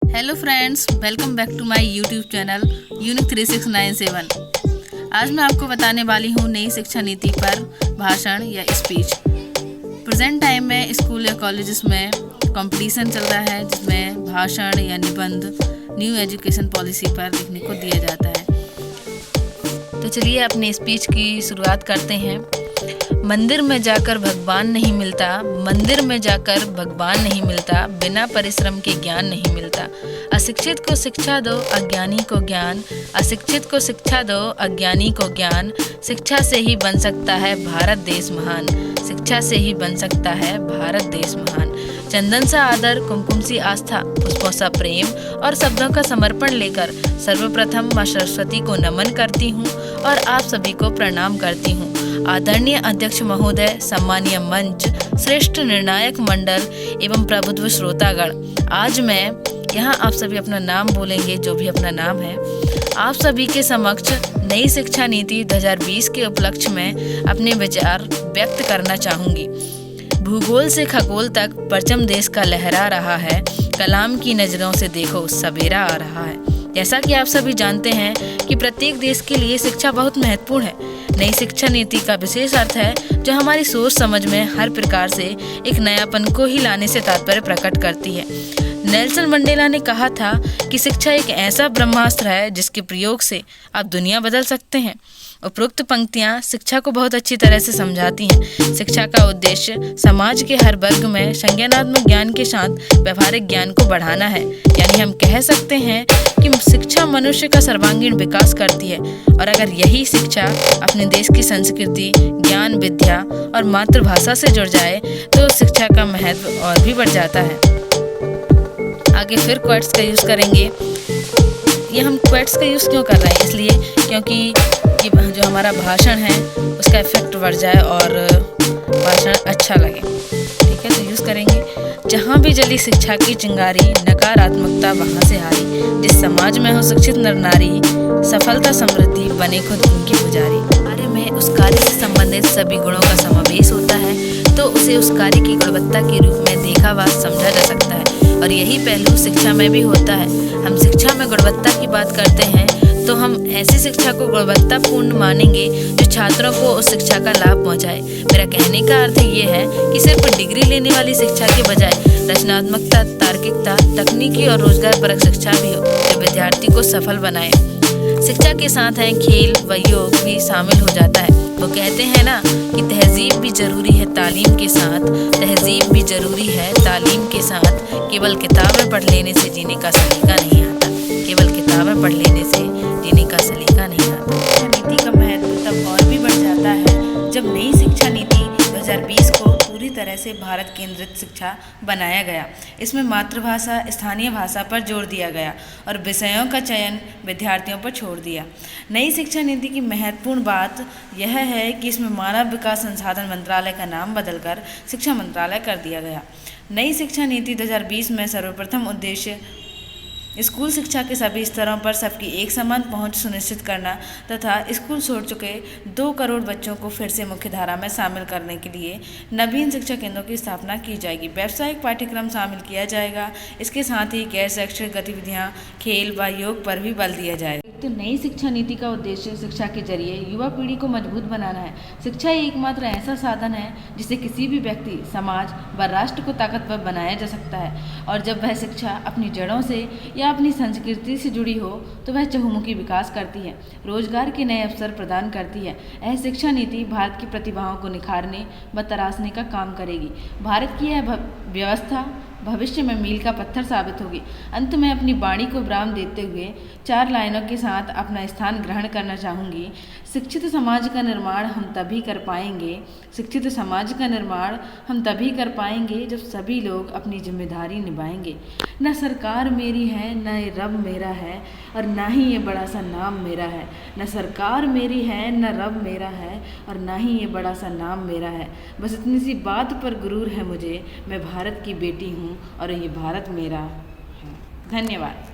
Hello friends, welcome back to my YouTube channel unique 3697। आज मैं आपको बताने वाली हूँ नई शिक्षा नीति पर भाषण या स्पीच। प्रेजेंट टाइम में स्कूल या कॉलेजेस में कंपटीशन चल रहा है जिसमें भाषण या निबंध न्यू एजुकेशन पॉलिसी पर लिखने को दिया जाता है। तो चलिए अपने स्पीच की शुरुआत करते हैं। मंदिर में जाकर भगवान नहीं मिलता, मंदिर में जाकर भगवान नहीं मिलता, बिना परिश्रम के ज्ञान नहीं मिलता। अशिक्षित को शिक्षा दो, अज्ञानी को ज्ञान, अशिक्षित को शिक्षा दो, अज्ञानी को ज्ञान। शिक्षा से ही बन सकता है भारत देश महान, शिक्षा से ही बन सकता है भारत देश महान। चंदन सा आदर, कुमकुम सी आस्था, पुष्पों सा प्रेम और शब्दों का समर्पण लेकर सर्वप्रथम माँ सरस्वती को नमन करती हूँ और आप सभी को प्रणाम करती हूँ। आदरणीय अध्यक्ष महोदय, सम्मानीय मंच, श्रेष्ठ निर्णायक मंडल एवं प्रबुद्ध श्रोतागण, आज मैं यहाँ आप सभी अपना नाम बोलेंगे, जो भी अपना नाम है। आप सभी के समक्ष नई शिक्षा नीति 2020 के उपलक्ष्य में अपने विचार व्यक्त करना चाहूँगी। भूगोल से खगोल तक परचम देश का लहरा रहा है, कलाम की नज़रों से देखो सवेरा आ रहा है। जैसा कि आप सभी जानते हैं कि प्रत्येक देश के लिए शिक्षा बहुत महत्वपूर्ण है। नई शिक्षा नीति का विशेष अर्थ है जो हमारी सोच समझ में हर प्रकार से एक नयापन को ही लाने से तात्पर्य प्रकट करती है। नेल्सन मंडेला ने कहा था कि शिक्षा एक ऐसा ब्रह्मास्त्र है जिसके प्रयोग से आप दुनिया बदल सकते हैं। उपरोक्त पंक्तियाँ शिक्षा को बहुत अच्छी तरह से समझाती हैं। शिक्षा का उद्देश्य समाज के हर वर्ग में संज्ञानात्मक ज्ञान के साथ व्यवहारिक ज्ञान को बढ़ाना है। यानी हम कह सकते हैं कि शिक्षा मनुष्य का सर्वांगीण विकास करती है, और अगर यही शिक्षा अपने देश की संस्कृति, ज्ञान, विद्या और मातृभाषा से जुड़ जाए तो शिक्षा का महत्व और भी बढ़ जाता है। आगे फिर क्वेट्स का यूज़ करेंगे। ये हम क्वेट्स का यूज़ क्यों कर रहे हैं? इसलिए क्योंकि ये जो हमारा भाषण है उसका इफेक्ट बढ़ जाए और भाषण अच्छा लगे। ठीक है, तो यूज़ करेंगे। जहाँ भी जली शिक्षा की चिंगारी, नकारात्मकता वहाँ से हारी। जिस समाज में हो शिक्षित नर नारी, सफलता समृद्धि बने खुद उनकी पुजारी। कार्य में उस कार्य से संबंधित सभी गुणों का समावेश होता है तो उसे उस कार्य की गुणवत्ता के रूप में देखा व समझा जा सकता है, और यही पहलू शिक्षा में भी होता है। हम शिक्षा में गुणवत्ता की बात करते हैं तो हम ऐसी शिक्षा को गुणवत्तापूर्ण मानेंगे जो छात्रों को उस शिक्षा का लाभ पहुंचाए। मेरा कहने का अर्थ ये है कि सिर्फ डिग्री लेने वाली शिक्षा के बजाय रचनात्मकता, तार्किकता, तकनीकी और रोजगार परक शिक्षा भी हो जो विद्यार्थी को सफल बनाए। शिक्षा के साथ है खेल व योग भी शामिल हो जाता है। वो कहते हैं ना कि तहजीब भी जरूरी है तालीम के साथ, तहजीब भी जरूरी है तालीम के साथ। केवल किताबें पढ़ लेने से जीने का सलीका नहीं आता, केवल किताबें पढ़ लेने से जीने का सलीका नहीं आता। शिक्षा नीति का महत्व तब और भी बढ़ जाता है जब नई शिक्षा नीति 2020 को पूरी तरह से भारत केंद्रित शिक्षा बनाया गया। इसमें मातृभाषा, स्थानीय भाषा पर जोर दिया गया और विषयों का चयन विद्यार्थियों पर छोड़ दिया। नई शिक्षा नीति की महत्वपूर्ण बात यह है कि इसमें मानव विकास संसाधन मंत्रालय का नाम बदलकर शिक्षा मंत्रालय कर दिया गया। नई शिक्षा नीति 2020 में सर्वप्रथम उद्देश्य स्कूल शिक्षा के सभी स्तरों पर सबकी एक समान पहुंच सुनिश्चित करना तथा स्कूल छोड़ चुके 2 करोड़ बच्चों को फिर से मुख्य धारा में शामिल करने के लिए नवीन शिक्षा केंद्रों की स्थापना की जाएगी। व्यावसायिक पाठ्यक्रम शामिल किया जाएगा। इसके साथ ही गैर शैक्षणिक गतिविधियां, खेल व योग पर भी बल दिया जाएगा। तो नई शिक्षा नीति का उद्देश्य शिक्षा के जरिए युवा पीढ़ी को मजबूत बनाना है। शिक्षा एकमात्र ऐसा साधन है जिससे किसी भी व्यक्ति, समाज व राष्ट्र को ताकतवर बनाया जा सकता है, और जब वह शिक्षा अपनी जड़ों से या अपनी संस्कृति से जुड़ी हो तो वह चहुमुखी विकास करती है, रोजगार के नए अवसर प्रदान करती है। यह शिक्षा नीति भारत की प्रतिभाओं को निखारने व तराशने का काम करेगी। भारत की यह व्यवस्था भविष्य में मील का पत्थर साबित होगी। अंत में अपनी वाणी को विराम देते हुए 4 लाइनों के साथ अपना स्थान ग्रहण करना चाहूँगी। शिक्षित समाज का निर्माण हम तभी कर पाएंगे, शिक्षित समाज का निर्माण हम तभी कर पाएंगे जब सभी लोग अपनी जिम्मेदारी निभाएंगे। न सरकार मेरी है, न ये रब मेरा है, और ना ही ये बड़ा सा नाम मेरा है। न सरकार मेरी है, न रब मेरा है, और ना ही ये बड़ा सा नाम मेरा है। बस इतनी सी बात पर गुरूर है मुझे, मैं भारत की बेटी हूँ और ये भारत मेरा है। धन्यवाद।